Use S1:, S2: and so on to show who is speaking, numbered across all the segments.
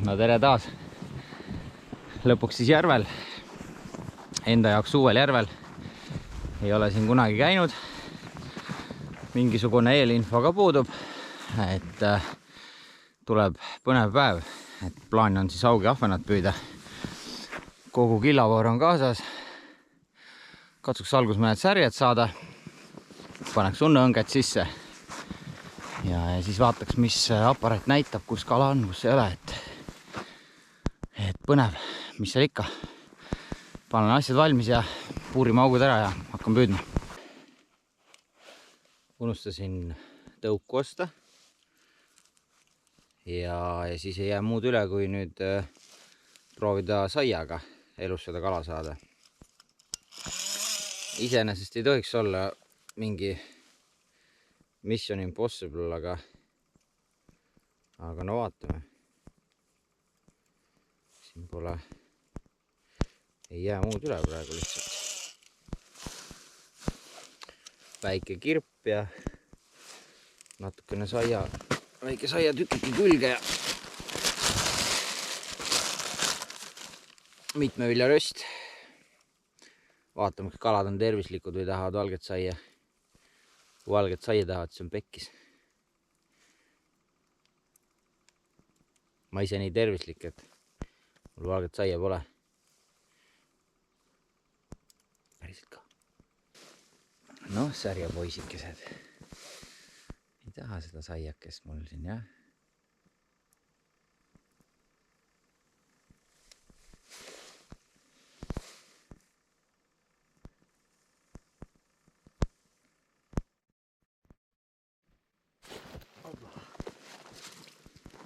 S1: No tere taas. Lõpuks siis järvel. Enda jaoks uuel järvel. Ei ole siin kunagi käinud. Mingisugune eelinfo ka puudub. Et tuleb põnev päev. Et plaan on siis augi ahvenat püüda. Kogu killavoor on kaasas. Katsuks algus mõned särjed saada. Paneks unneõnged sisse. Ja siis vaataks, mis aparaat näitab, kus kala on, kus ei ole. Et põnev, mis seal ikka. Panen asjad valmis ja puurime augud ära ja hakkan püüdma. Unustasin tõuku osta. Ja siis ei jää muud üle, kui nüüd proovida saiaga elus seda kala saada. Iseenesest ei tohiks olla mingi Mission Impossible, aga no vaatame. Siin pole, ei jää muud üle praegu lihtsalt. Väike kirp ja natukene väike saia tükiki külge ja mitmeviljaröst. Vaatame, kas kalad on tervislikud või tahavad valget saia. Kui valget saia tahavad, siis on pekkis. Ma ise nii tervislik, et mul valget saia pole. Päriselt ka. Noh, särja poisikesed. Ei taha seda saiakest mul siin, jah.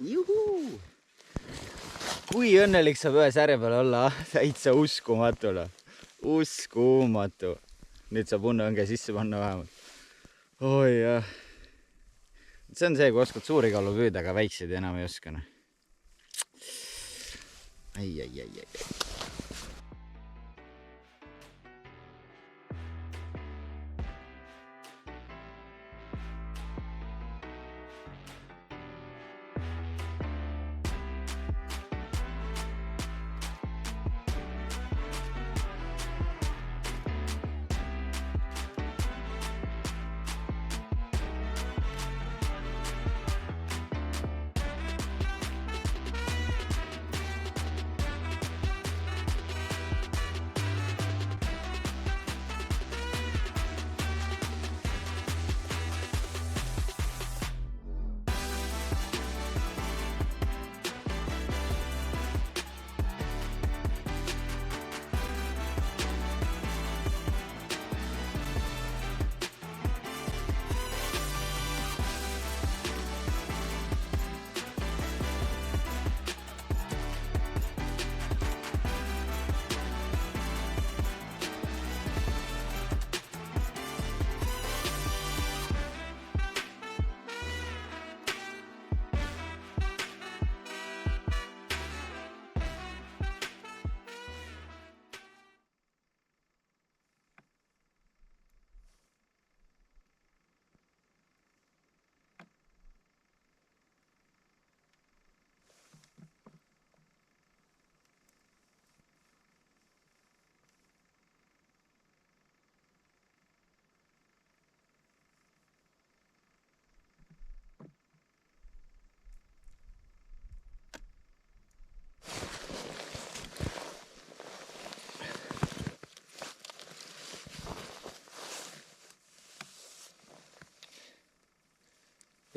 S1: Juhuu! Kui õnnelik saab ühe särje peal olla, täitsa uskumatu. Uskumatu. Nüüd saab unneõnge sisse panna vähemalt. Oi jah. See on see, kui oskad suuri kalu püüda, aga väikseid enam ei oska. Ai.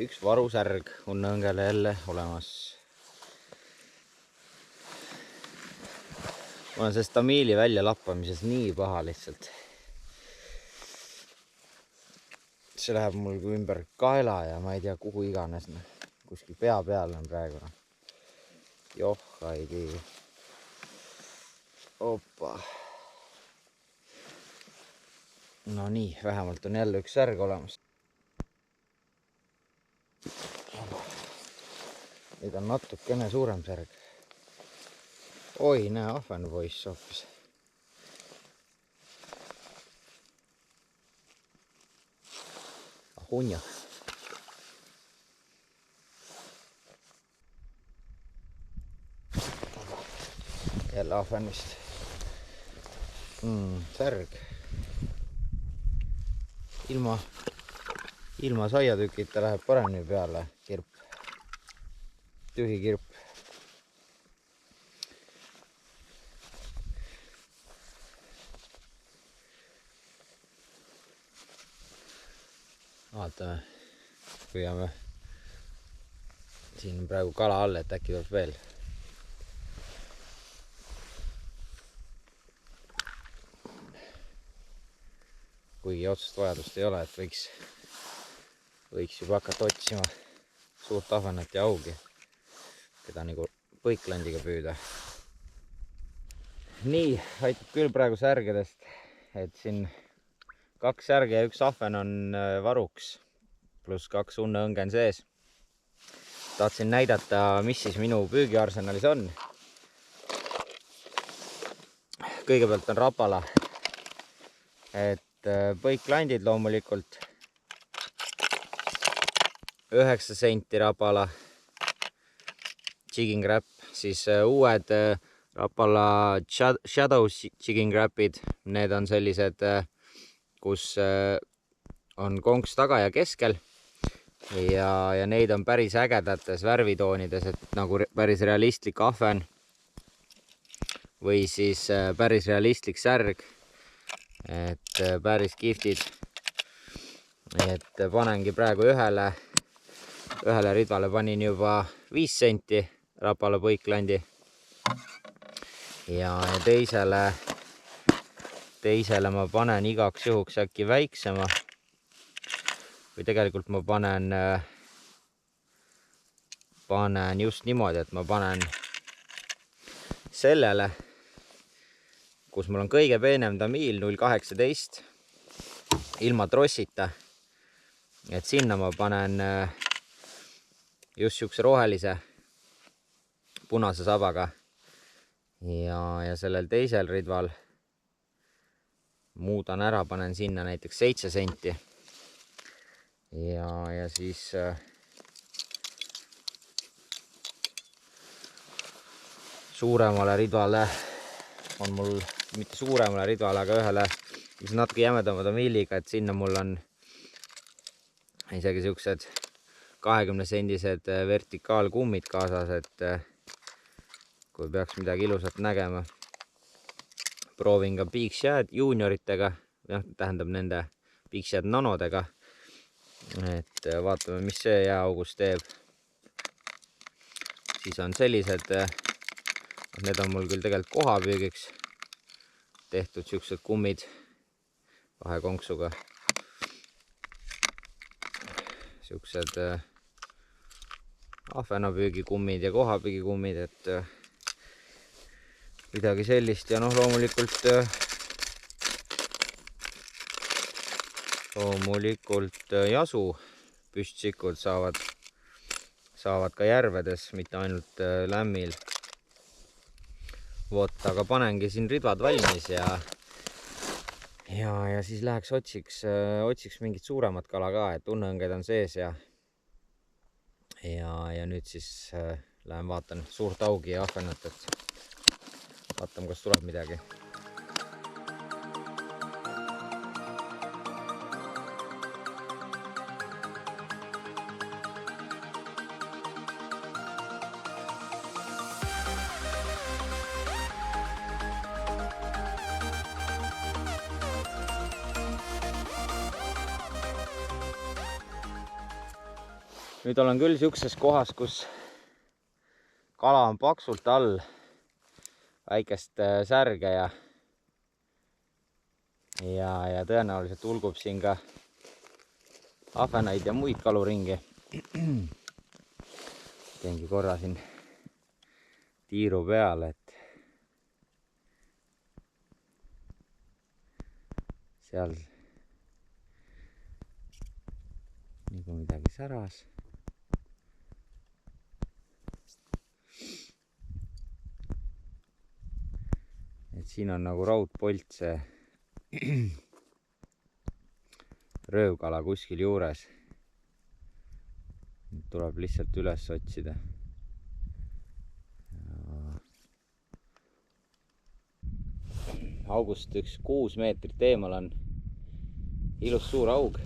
S1: Üks varusärg unneõngele jälle olemas. Ma olen sellest tamiili välja lappamises nii paha lihtsalt. See läheb mul kui ümber kaela ja ma ei tea kuhu iganes. Kuskil pea peal on praegu. Johha ei tii. Opa. No nii, vähemalt on jälle üks särg olemas. Nüüd on natukene suurem särg. Oi, näe, ahvenpoiss hoopis. Ahunja. ahven vist. Särg. Ilma saiatükita läheb paremini peale kirp. Tühi kirp. Vaatame, püüame siin praegu kala all, et äkki tuleb veel. Kuigi otsest vajadust ei ole, et võiks juba hakata otsima suurt ahvenat ja augi, keda nagu põiklandiga püüda. Nii, aitab küll praegu särgedest, et siin 2 särge ja 1 ahven on varuks, pluss 2 unneõnge on sees. Tahtsin näidata, mis siis minu püügiarsenalis on. Kõigepealt on rapala, et põiklandid loomulikult 9 senti rapala, jigging wrap, siis uued rapala shadow jigging wrapid, need on sellised, kus on konks taga ja keskel ja neid on päris ägedates värvitoonides, et nagu päris realistlik ahven või siis päris realistlik särg. Et päris kihvtid, et panengi praegu ühele ridvale panin juba 5 senti rapala põiklandi ja teisele ma panen igaks juhuks äkki väiksema või tegelikult ma panen just niimoodi, et ma panen sellele, kus mul on kõige peenem tamiil 0,18 ilma trossita, et sinna ma panen just siukse rohelise punase sabaga ja sellel teisel ridval muudan ära, panen sinna näiteks 7 senti ja siis suuremale ridvale on mul, mitte suuremale ridvale, aga ühele natuke jämedama tamiiliga, et sinna mul on isegi siuksed 20 sendised vertikaalkummid kaasas, et kui peaks midagi ilusat nägema. Proovin ka Big Shad junioritega, tähendab nende Big Shad nanodega, et vaatame, mis see jääaugus teeb. Siis on sellised, need on mul küll tegelikult kohapüügiks tehtud siuksed kummid 2 konksuga. Siuksed ahvenapüügikummid ja kohapüügikummid, et midagi sellist ja loomulikult jasu püstsikud saavad ka järvedes, mitte ainult lämmil. Vot, aga panengi siin ridvad valmis ja siis läheks otsiks mingit suuremat kala ka, et unneõnged on sees ja nüüd siis lähen vaatan suurt augi ja ahvenat, et vaatame, kas tuleb midagi. Nüüd olen küll siukses kohas, kus kala on paksult all, väikest särge ja tõenäoliselt hulgub siin ka ahvenaid ja muid kalu ringi. Teengi korra siin tiiru peale, et seal nagu midagi säras. Et siin on nagu raudpolt see röövkala kuskil juures. Tuleb lihtsalt üles otsida. august 6 meetrit eemal on ilus suur aug.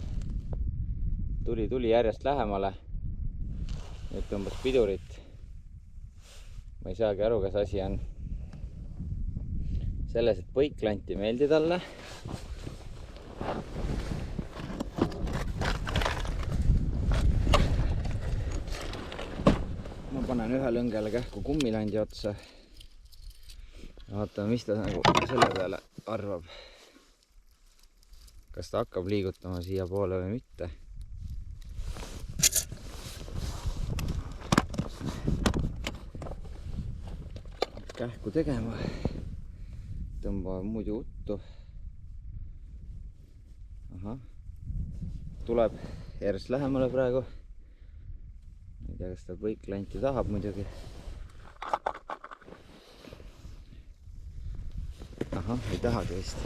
S1: Tuli järjest lähemale. Nüüd tõmbas pidurit. Ma ei saagi aru, kas asi on selles, et põiklant ei meeldi talle. Ma panen ühe lõngele kähku kummilandi otsa. Vaatame, mis ta nagu selle peale arvab. Kas ta hakkab liigutama siia poole või mitte. Kähku tegema. Tõmbame muidu uttu. Aha. Tuleb järjest lähemale praegu. Ei tea, kas ta põiklanti tahab muidugi. Ahah, ei tahagi vist.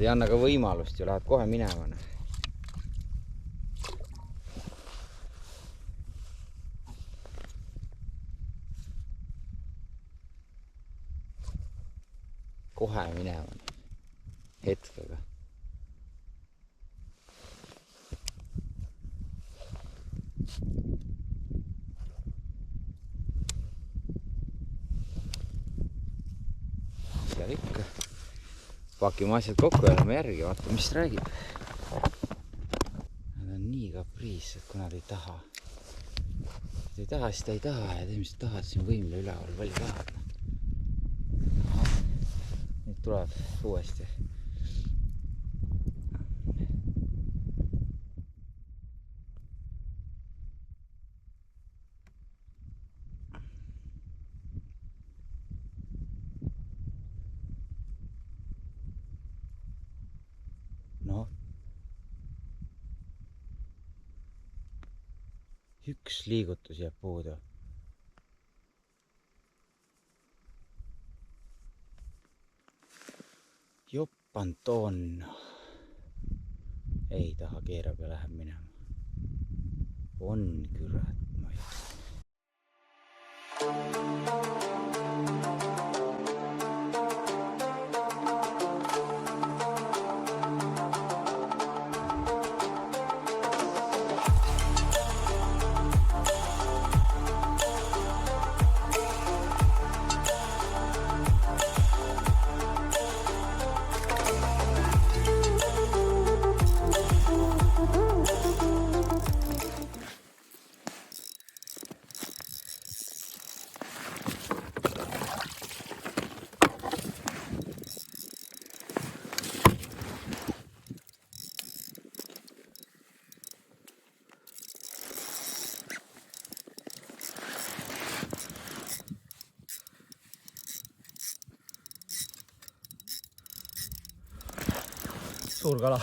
S1: Ei anna ka võimalust ju, läheb kohe minema. Kohe minema. Hetkega. Seal ikka. Pakime asjad kokku ja oleme järgi, vaatame, mis räägib. Nad on nii kapriissed, kui nad ei taha. Kui ei taha, siis ta ei taha ja tee, mis tahad, siin võimle üleval palju tahad. Nüüd tuleb uuesti. No. Üks liigutus jääb puudu. Jopanton. Ei taha, keerab ja läheb minema. On kürat, ma ei tea. Suur kala.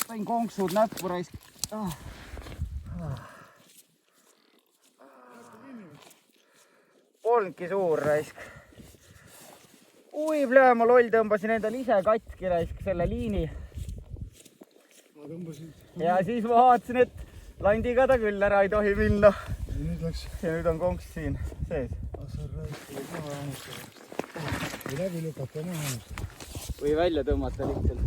S1: Sain konksud näppu raisk. Polnudki suur raisk. Ui, plöö, ma loll tõmbasin endale ise katki raisk selle liini.
S2: Ma tõmbasin.
S1: Ja siis ma vaatasin, et landiga ta küll ära ei tohi minna.
S2: Ja nüüd läks.
S1: Ja nüüd on konks siin sees.
S2: Sa rääkid maha hammustada. Või läbi lükata maha hammustada.
S1: Või välja tõmmata lihtsalt.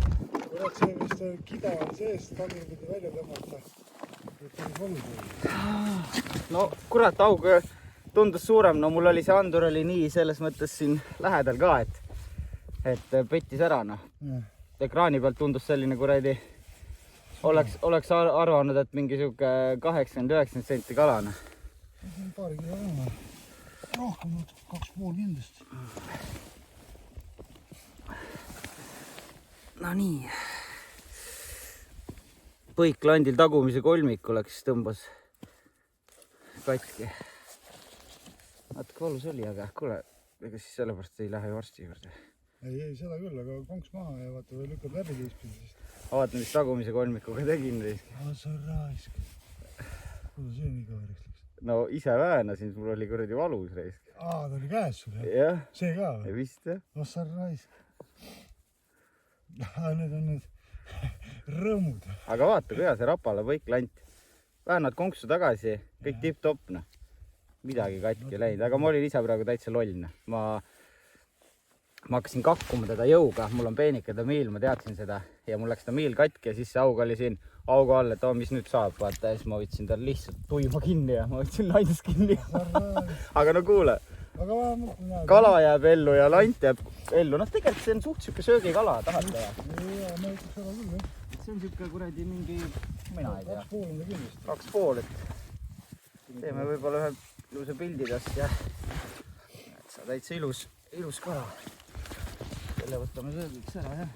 S2: Kurat, see vist kida on sees, tagil pidi välja tõmmata. Et oli valus.
S1: No kurat, aug tundus suurem. No mul oli see andur oli nii selles mõttes siin lähedal ka, et pettis ära. No. Ekraani pealt tundus selline kuradi. Oleks arvanud, et mingi siuke 80-90 senti kalana.
S2: Paari kilo enam. Rohkem 2,5 kindlasti.
S1: No nii. Põiklandil tagumise kolmiku läks, tõmbas katki. Natuke valus oli, aga kuule, ega siis sellepärast ei lähe ju arsti juurde.
S2: ei, seda küll, aga konks maha ja vaata või lükkad läbi teistpidi.
S1: vaata, mis tagumise kolmikuga tegin.
S2: Sa raisk. Kuidas see nii kõveriks läks?
S1: No ise väänasin, sul oli kuradi valus reisk.
S2: Ta oli käes sul, jah?
S1: Jah.
S2: See ka või?
S1: Vist, jah.
S2: Sa raisk. Need on need rõõmud.
S1: Aga vaata, kui hea see rapala võik lant. Väänad konksu tagasi, kõik tipp-topp, noh. Midagi katki läinud, aga ma olin ise praegu täitsa loll. Ma hakkasin kakkuma teda jõuga, mul on peenike tamiil, ma teadsin seda. Ja mul läks tamiil katki ja siis see aug oli siin augu all, et mis nüüd saab. Vaata, ja siis ma võtsin tal lihtsalt tuima kinni ja ma võtsin lainest kinni. Aga no kuule, kala jääb ellu ja lant jääb ellu. Noh, tegelikult see on suht siuke söögikala, tahad teha?
S2: Jaa, ma ütleks ära küll, jah.
S1: See on siuke kuradi mingi, mina ei tea.
S2: 2,5 on ta kindlasti.
S1: 2,5, et teeme võib-olla ühe ilusa pildi tast ja et sa täitsa ilus kala. Selle võtame söögiks ära, jah.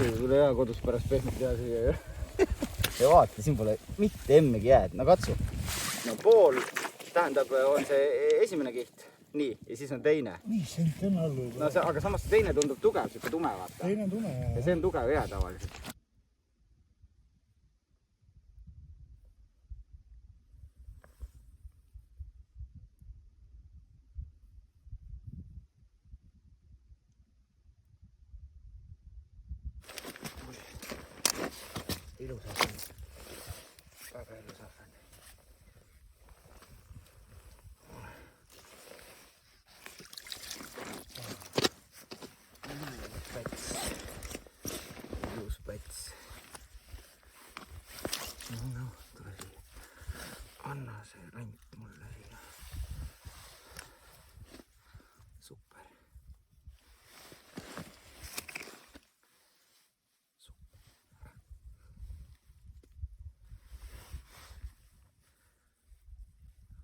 S1: See tule hea kodus pärast pehmet teha süüa, jah. Ja vaata, siin pole mitte emmegi jääd. No katsu. No pool, tähendab, on see esimene kiht. Nii, ja siis on teine.
S2: Nii, see on teine allu.
S1: No see, aga samas see teine tundub tugev, siuke tume, vaata.
S2: Teine on tume, jah.
S1: Ja see on tugev jää tavaliselt. Ilus ahven. Väga ilus ahven. Ilus päts. No, tule siia. Anna see rant mulle siia. Super.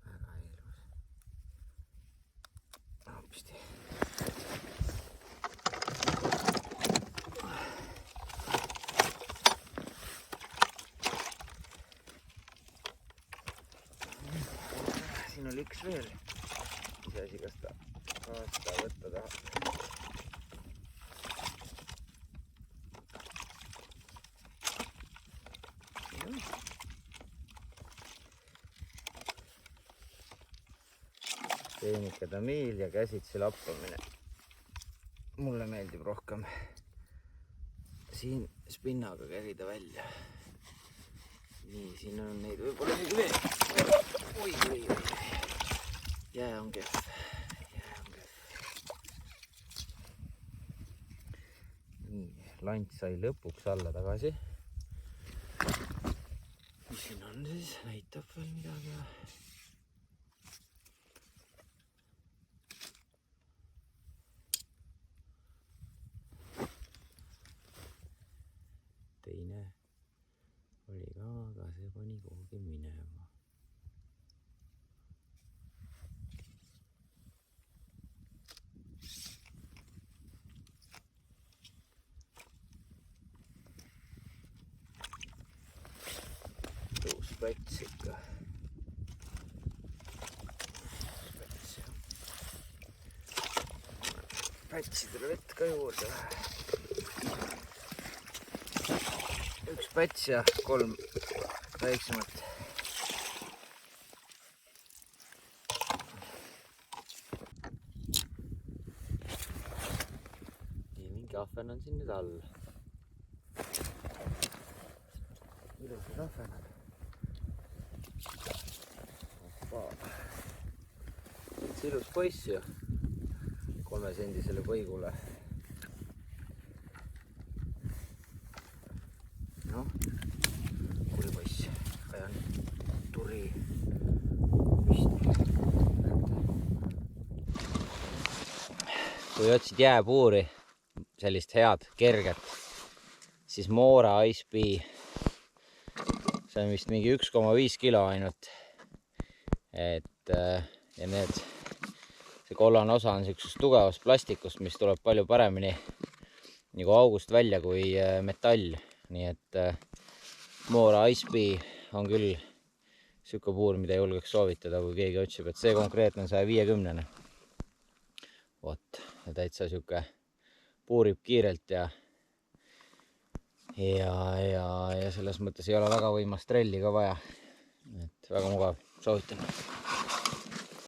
S1: Väga ilus. Hoopisti. Siin oli üks veel. See asi, kas ta võtta tahab. Peenike tamiil ja käsitsi lappamine. Mulle meeldib rohkem siin spinnaga kerida välja. Nii, siin on neid võib-olla nüüd veel. Oi. Jää on kehv. Nii, lant sai lõpuks alla tagasi. Mis siin on siis? Näitab veel midagi. Teine oli ka, aga see pani kuhugi minema. Tuus päts ikka. Pätsidele vett ka juurde. Üks päts ja 3 väiksemat. Nii, mingi ahven on siin nüüd all. Ilusad ahvenad. Ilus poiss ju 3-sendisele põigule. Noh, kuri poiss, ajan turi püsti. Kui otsid jääpuuri, sellist head, kerget, siis Moora Ice Bee. See on vist mingi 1,5 kilo ainult. Ja see kollane osa on sellisest tugevast plastikust, mis tuleb palju paremini nagu august välja kui metall. Nii et Moora Ice Bee on küll sihuke puur, mida julgeks soovitada, kui keegi otsib, et see konkreetne on 150. Vot, ja täitsa sihuke puurib kiirelt ja selles mõttes ei ole väga võimast trelli ka vaja. Et väga mugav, soovitan.